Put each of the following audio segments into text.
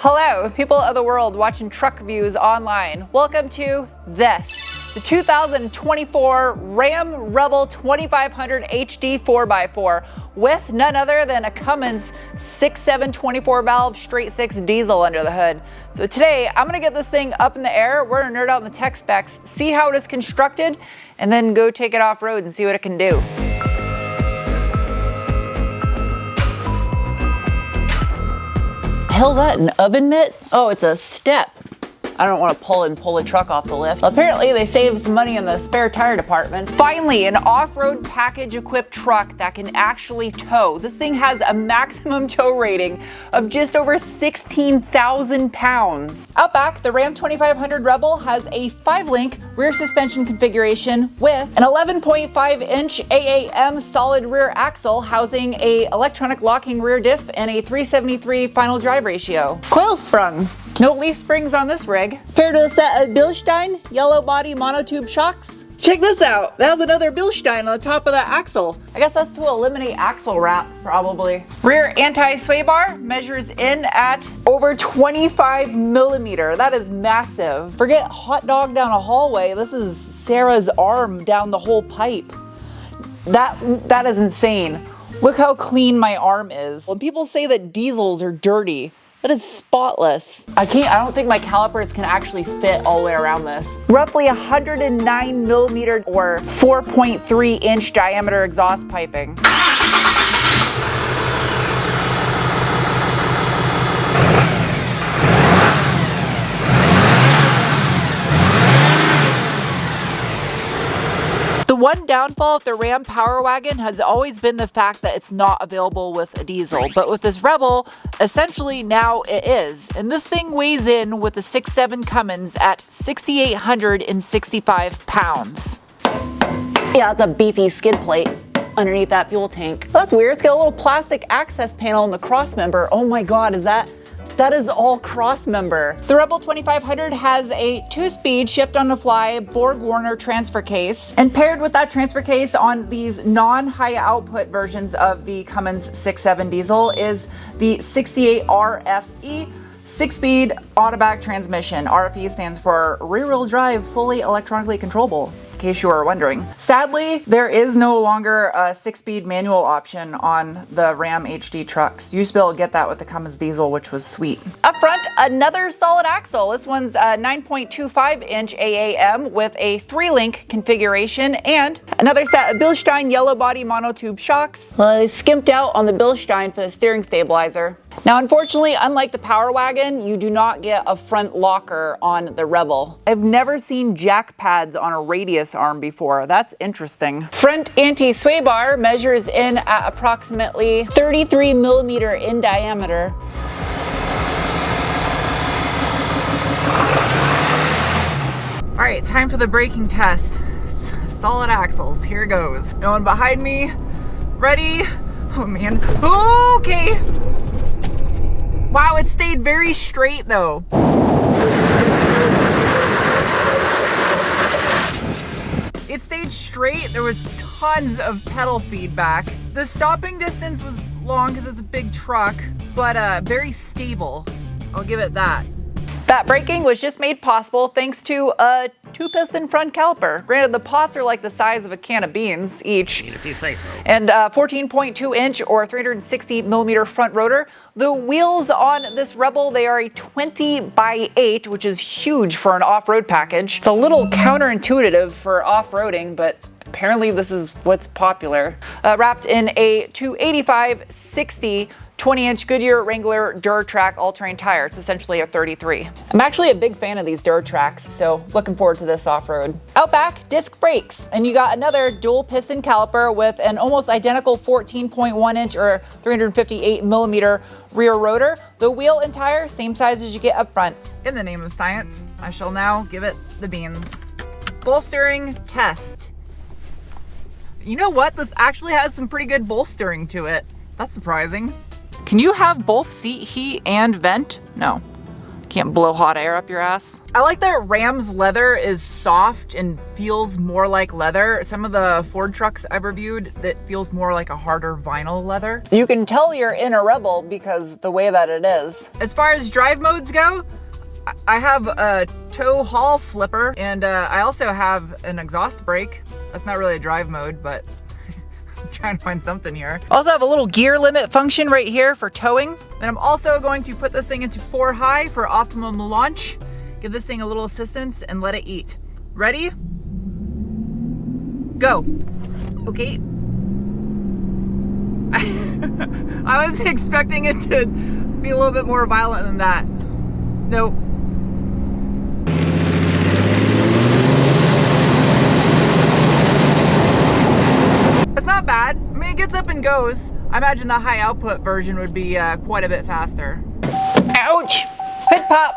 Hello, people of the world watching truck reviews online. Welcome to this, the 2024 Ram Rebel 2500 HD 4x4 with none other than a Cummins 6.7 24 valve straight 6 diesel under the hood. So today I'm gonna get this thing up in the air. We're gonna nerd out in the tech specs, see how it is constructed, and then go take it off road and see what it can do. Hell's that, an oven mitt? Oh, it's a step. I don't want to pull a truck off the lift. Apparently they saved some money in the spare tire department. Finally, an off-road package equipped truck that can actually tow. This thing has a maximum tow rating of just over 16,000 pounds. Out back, the Ram 2500 Rebel has a 5-link rear suspension configuration with an 11.5-inch AAM solid rear axle housing a electronic locking rear diff and a 373 final drive ratio. Coil sprung. No leaf springs on this rig. Paired with a set of Bilstein yellow body monotube shocks. Check this out. That was another Bilstein on the top of that axle. I guess that's to eliminate axle wrap, probably. Rear anti-sway bar measures in at over 25 millimeter. That is massive. Forget hot dog down a hallway. This is Sarah's arm down the whole pipe. That is insane. Look how clean my arm is. When people say that diesels are dirty, that is spotless. I don't think my calipers can actually fit all the way around this. Roughly 109 millimeter or 4.3 inch diameter exhaust piping. The one downfall of the Ram Power Wagon has always been the fact that it's not available with a diesel, but with this Rebel, essentially now it is. And this thing weighs in with the 6.7 Cummins at 6,865 pounds. Yeah, that's a beefy skid plate underneath that fuel tank. That's weird, it's got a little plastic access panel in the cross member. Oh my God, that is all cross member. The Rebel 2500 has a 2-speed shift on the fly Borg-Warner transfer case, and paired with that transfer case on these non-high output versions of the Cummins 6.7 diesel is the 68 RFE 6-speed automatic transmission. RFE stands for rear-wheel drive, fully electronically controllable, in case you were wondering. Sadly, there is no longer a 6-speed manual option on the Ram HD trucks. You used to be able to get that with the Cummins diesel, which was sweet. Up front, another solid axle. This one's a 9.25-inch AAM with a 3-link configuration and another set of Bilstein yellow body monotube shocks. Well, they skimped out on the Bilstein for the steering stabilizer. Now, unfortunately, unlike the Power Wagon, you do not get a front locker on the Rebel. I've never seen jack pads on a radius arm before. That's interesting. Front anti-sway bar measures in at approximately 33 millimeter in diameter. All right, time for the braking test. Solid axles, here goes. No one behind me, ready? Oh man, okay. Wow, it stayed very straight though. It stayed straight. There was tons of pedal feedback. The stopping distance was long because it's a big truck, but very stable. I'll give it that. That braking was just made possible thanks to a 2-piston front caliper. Granted, the pots are like the size of a can of beans each. If you say so. And 14.2-inch or 360 millimeter front rotor. The wheels on this Rebel, they are a 20x8, which is huge for an off-road package. It's a little counterintuitive for off-roading, but apparently this is what's popular. Wrapped in a 285/60 20-inch Goodyear Wrangler DuraTrack all-terrain tire. It's essentially a 33. I'm actually a big fan of these DuraTracks, so looking forward to this off-road. Out back, disc brakes, and you got another dual piston caliper with an almost identical 14.1-inch or 358 millimeter rear rotor. The wheel and tire, same size as you get up front. In the name of science, I shall now give it the beans. Bolstering test. You know what? This actually has some pretty good bolstering to it. That's surprising. Can you have both seat heat and vent? No. Can't blow hot air up your ass. I like that Ram's leather is soft and feels more like leather. Some of the Ford trucks I've reviewed, that feels more like a harder vinyl leather. You can tell you're in a Rebel because the way that it is. As far as drive modes go, I have a tow haul flipper, and I also have an exhaust brake. That's not really a drive mode, but I'm trying to find something here. I also have a little gear limit function right here for towing. Then I'm also going to put this thing into 4 high for optimum launch. Give this thing a little assistance and let it eat. Ready? Go. Okay. I was expecting it to be a little bit more violent than that. Nope. That's not bad. I mean, it gets up and goes. I imagine the high output version would be quite a bit faster. Ouch! Hood pop!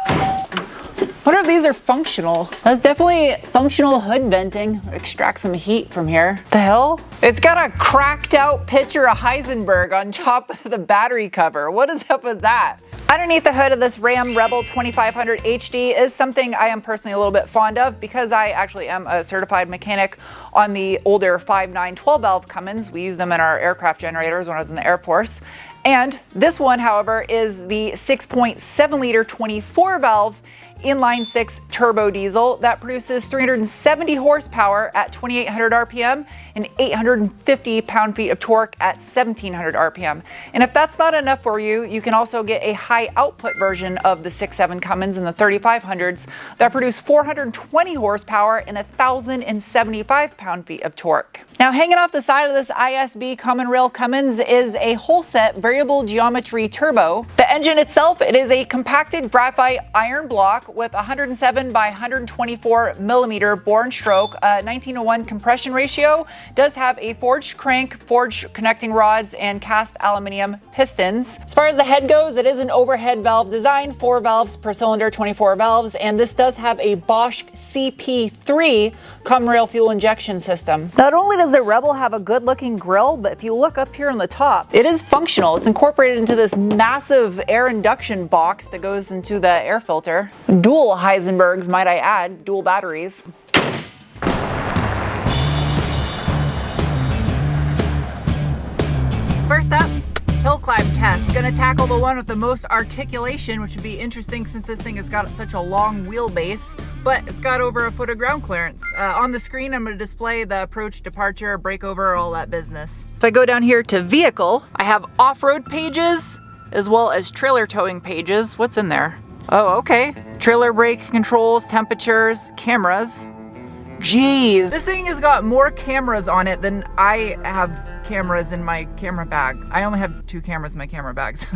Wonder if these are functional. That's definitely functional hood venting. Extract some heat from here. The hell? It's got a cracked out picture of Heisenberg on top of the battery cover. What is up with that? Underneath the hood of this Ram Rebel 2500 HD is something I am personally a little bit fond of because I actually am a certified mechanic on the older 5.9 12 valve Cummins. We use them in our aircraft generators when I was in the Air Force. And this one, however, is the 6.7 liter 24 valve inline 6 turbo diesel that produces 370 horsepower at 2,800 RPM and 850 pound-feet of torque at 1,700 RPM. And if that's not enough for you, you can also get a high output version of the 6.7 Cummins in the 3500s that produce 420 horsepower and 1,075 pound-feet of torque. Now, hanging off the side of this ISB common rail Cummins is a whole set variable geometry turbo. The engine itself, it is a compacted graphite iron block with 107 by 124 millimeter bore and stroke, 19:1 compression ratio. Does have a forged crank, forged connecting rods, and cast aluminum pistons. As far as the head goes, it is an overhead valve design, 4 valves per cylinder, 24 valves, and this does have a Bosch CP3 common rail fuel injection system. Not only does the Rebel have a good looking grille, but if you look up here on the top, it is functional. It's incorporated into this massive air induction box that goes into the air filter. Dual Heisenbergs, might I add, dual batteries. First up, hill climb test. Gonna tackle the one with the most articulation, which would be interesting since this thing has got such a long wheelbase, but it's got over a foot of ground clearance. On the screen, I'm gonna display the approach, departure, breakover, all that business. If I go down here to vehicle, I have off-road pages as well as trailer towing pages. What's in there? Oh, okay. Trailer brake controls, temperatures, cameras. Jeez, this thing has got more cameras on it than I have cameras in my camera bag. I only have 2 cameras in my camera bag, so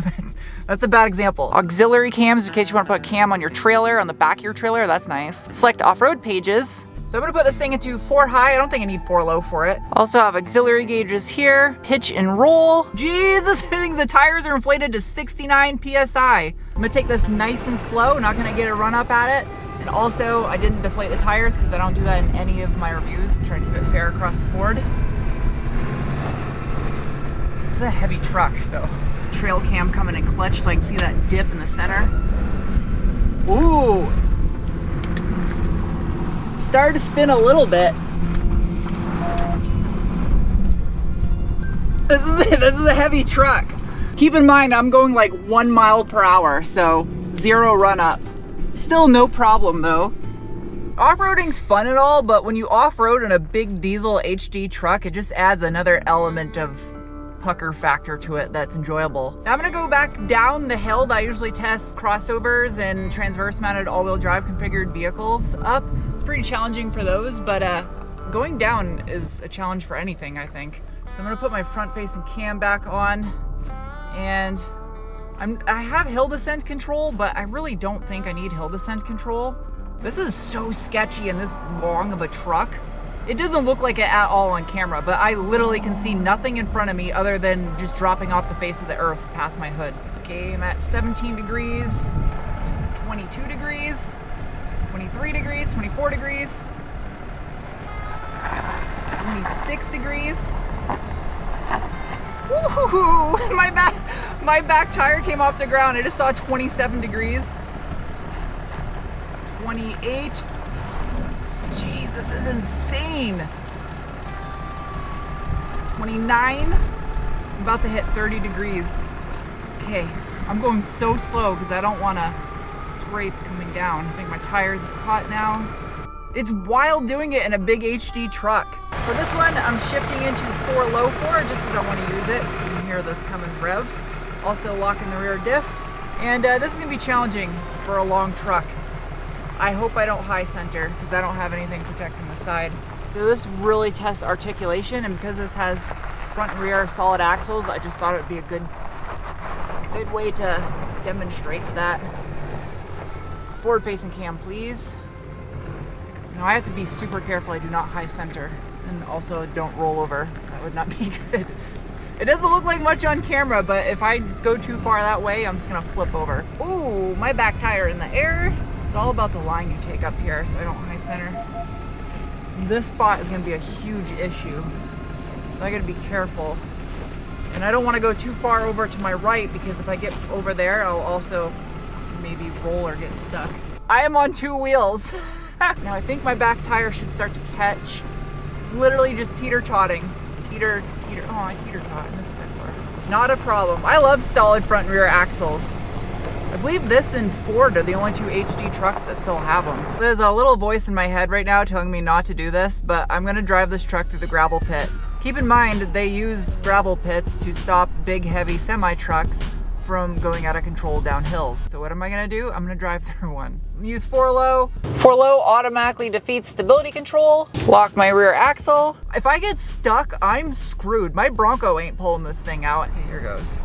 that's a bad example. Auxiliary cams in case you want to put a cam on your trailer, on the back of your trailer, that's nice. Select off-road pages. So I'm gonna put this thing into 4 high. I don't think I need 4 low for it. Also have auxiliary gauges here, pitch and roll. Jesus, I think the tires are inflated to 69 PSI. I'm gonna take this nice and slow, not gonna get a run up at it. And also, I didn't deflate the tires because I don't do that in any of my reviews. Try to keep it fair across the board. This is a heavy truck, so trail cam coming in clutch so I can see that dip in the center. Ooh! Started to spin a little bit. This is a heavy truck. Keep in mind, I'm going like 1 mile per hour, so 0 run up. Still no problem though. Off-roading's fun and all, but when you off-road in a big diesel HD truck, it just adds another element of pucker factor to it that's enjoyable. Now I'm gonna go back down the hill that I usually test crossovers and transverse mounted all-wheel drive configured vehicles up. It's pretty challenging for those, but going down is a challenge for anything, I think. So I'm gonna put my front facing cam back on, and I have hill descent control, but I really don't think I need hill descent control. This is so sketchy and this long of a truck. It doesn't look like it at all on camera, but I literally can see nothing in front of me other than just dropping off the face of the earth past my hood. Okay, I'm at 17 degrees, 22 degrees, 23 degrees, 24 degrees, 26 degrees. Woohoo! My back tire came off the ground. I just saw 27 degrees. 28. Jeez, this is insane. 29. I'm about to hit 30 degrees. Okay, I'm going so slow because I don't want to scrape coming down. I think my tires have caught now. It's wild doing it in a big HD truck. For this one, I'm shifting into 4 low 4 just because I want to use it. You can hear this Cummins rev. Also locking the rear diff. And this is going to be challenging for a long truck. I hope I don't high center because I don't have anything protecting the side. So this really tests articulation, and because this has front and rear solid axles, I just thought it would be a good way to demonstrate that. Forward facing cam, please. Now I have to be super careful I do not high center, and also don't roll over. That would not be good. It doesn't look like much on camera, but if I go too far that way, I'm just gonna flip over. Ooh, my back tire in the air. It's all about the line you take up here so I don't high center. This spot is gonna be a huge issue, so I gotta be careful. And I don't wanna go too far over to my right because if I get over there, I'll also maybe roll or get stuck. I am on 2 wheels. Now I think my back tire should start to catch. Literally just teeter-totting. Teeter, oh, I teeter-tot, I missed that part. Not a problem. I love solid front and rear axles. I believe this and Ford are the only 2 HD trucks that still have them. There's a little voice in my head right now telling me not to do this, but I'm gonna drive this truck through the gravel pit. Keep in mind, they use gravel pits to stop big, heavy semi-trucks from going out of control down hills. So what am I gonna do? I'm gonna drive through one. Use 4 low. 4 low automatically defeats stability control. Lock my rear axle. If I get stuck, I'm screwed. My Bronco ain't pulling this thing out. Okay, here goes.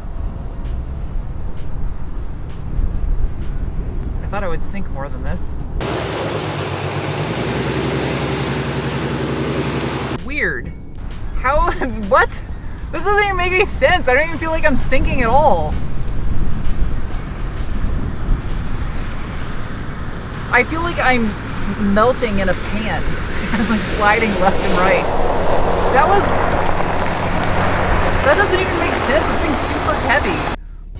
I thought I would sink more than this. Weird. How, what? This doesn't even make any sense. I don't even feel like I'm sinking at all. I feel like I'm melting in a pan. I'm like sliding left and right. That doesn't even make sense. This thing's super heavy.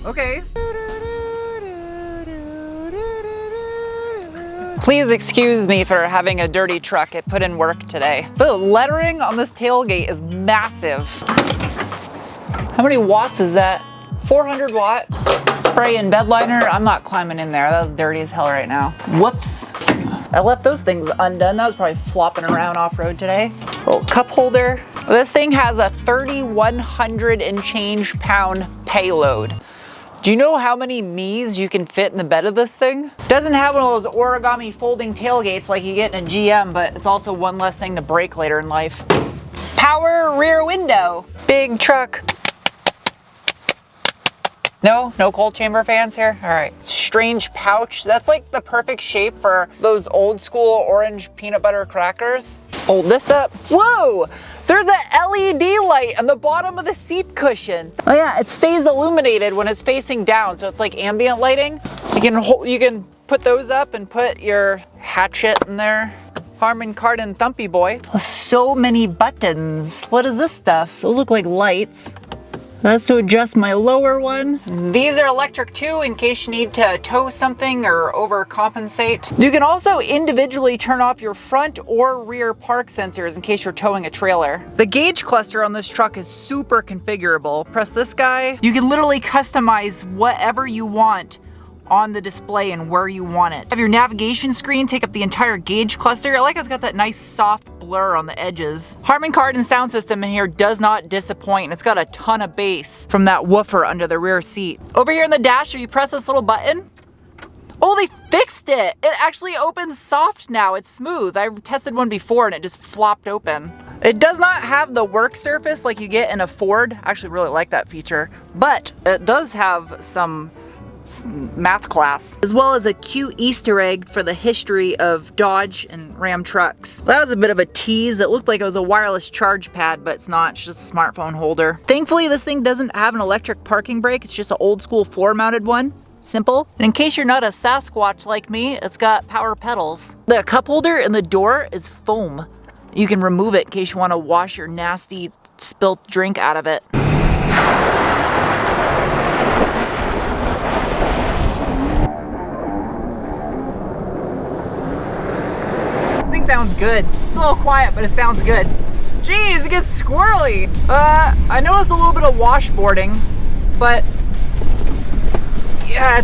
Okay. Please excuse me for having a dirty truck. It put in work today. The lettering on this tailgate is massive. How many watts is that? 400 watt. Spray and bed liner. I'm not climbing in there. That was dirty as hell right now. Whoops. I left those things undone. That was probably flopping around off-road today. Little cup holder. This thing has a 3,100 and change pound payload. Do you know how many me's you can fit in the bed of this thing? Doesn't have one of those origami folding tailgates like you get in a GM, but it's also one less thing to break later in life. Power rear window. Big truck. No cold chamber fans here? All right. Strange pouch. That's like the perfect shape for those old school orange peanut butter crackers. Hold this up. Whoa! There's a LED light on the bottom of the seat cushion. Oh yeah, it stays illuminated when it's facing down, so it's like ambient lighting. You can put those up and put your hatchet in there. Harman Kardon Thumpy boy. So many buttons. What is this stuff? Those look like lights. That's to adjust my lower one. These are electric too, in case you need to tow something or overcompensate. You can also individually turn off your front or rear park sensors in case you're towing a trailer. The gauge cluster on this truck is super configurable. Press this guy. You can literally customize whatever you want on the display and where you want it. Have your navigation screen take up the entire gauge cluster. I like it's got that nice soft blur on the edges. Harman Kardon sound system in here does not disappoint. It's got a ton of bass from that woofer under the rear seat. Over here in the dash, you press this little button. Oh, they fixed it. It actually opens soft now. It's smooth. I tested one before and it just flopped open. It does not have the work surface like you get in a Ford. I actually really like that feature, but it does have some math class, as well as a cute Easter egg for the history of Dodge and Ram trucks. That was a bit of a tease. It looked like it was a wireless charge pad, but it's not. It's just a smartphone holder. Thankfully, this thing doesn't have an electric parking brake. It's just an old school floor mounted one. Simple. And in case you're not a Sasquatch like me, it's got power pedals. The cup holder in the door is foam. You can remove it in case you want to wash your nasty spilt drink out of it. sounds good. It's a little quiet, but it sounds good. Jeez, it gets squirrely. I noticed a little bit of washboarding, but yeah,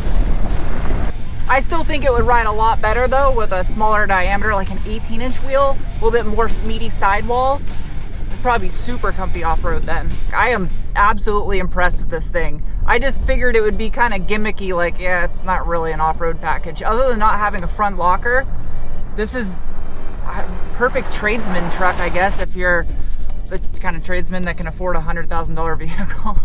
I still think it would ride a lot better though with a smaller diameter, like an 18-inch wheel, a little bit more meaty sidewall. It'd probably be super comfy off-road then. I am absolutely impressed with this thing. I just figured it would be kind of gimmicky, like, yeah, it's not really an off-road package. Other than not having a front locker, this is a perfect tradesman truck, I guess, if you're the kind of tradesman that can afford a $100,000 vehicle.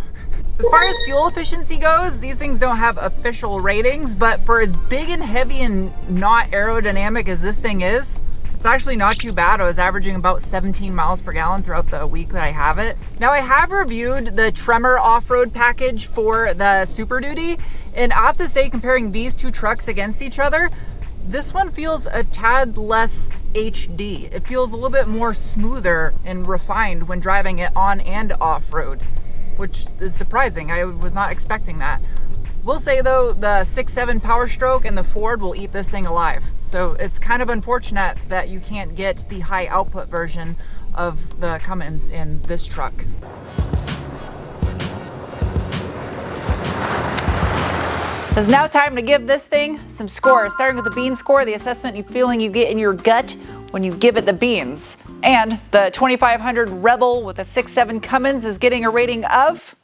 As far as fuel efficiency goes, these things don't have official ratings, but for as big and heavy and not aerodynamic as this thing is, it's actually not too bad. I was averaging about 17 miles per gallon throughout the week that I have it. Now, I have reviewed the Tremor off-road package for the Super Duty, and I have to say, comparing these two trucks against each other, this one feels a tad less HD. It feels a little bit more smoother and refined when driving it on and off-road, which is surprising. I was not expecting that. Will say though, the 6.7 Power Stroke and the Ford will eat this thing alive. So it's kind of unfortunate that you can't get the high output version of the Cummins in this truck. It's now time to give this thing some scores, starting with the bean score, the assessment and feeling you get in your gut when you give it the beans. And the 2500 Rebel with a 6.7 Cummins is getting a rating of.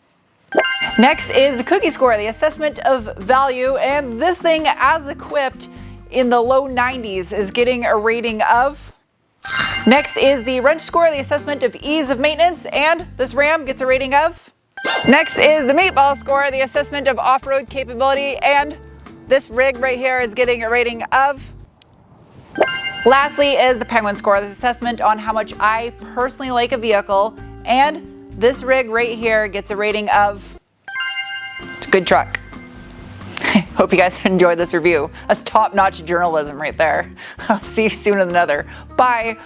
Next is the cookie score, the assessment of value, and this thing as equipped in the low 90s is getting a rating of. Next is the wrench score, the assessment of ease of maintenance, and this Ram gets a rating of. Next is the meatball score, the assessment of off-road capability, and this rig right here is getting a rating of. Lastly is the Penguin score, the assessment on how much I personally like a vehicle, and this rig right here gets a rating of. It's a good truck. Hope you guys enjoyed this review. That's top-notch journalism right there. I'll see you soon in another. Bye.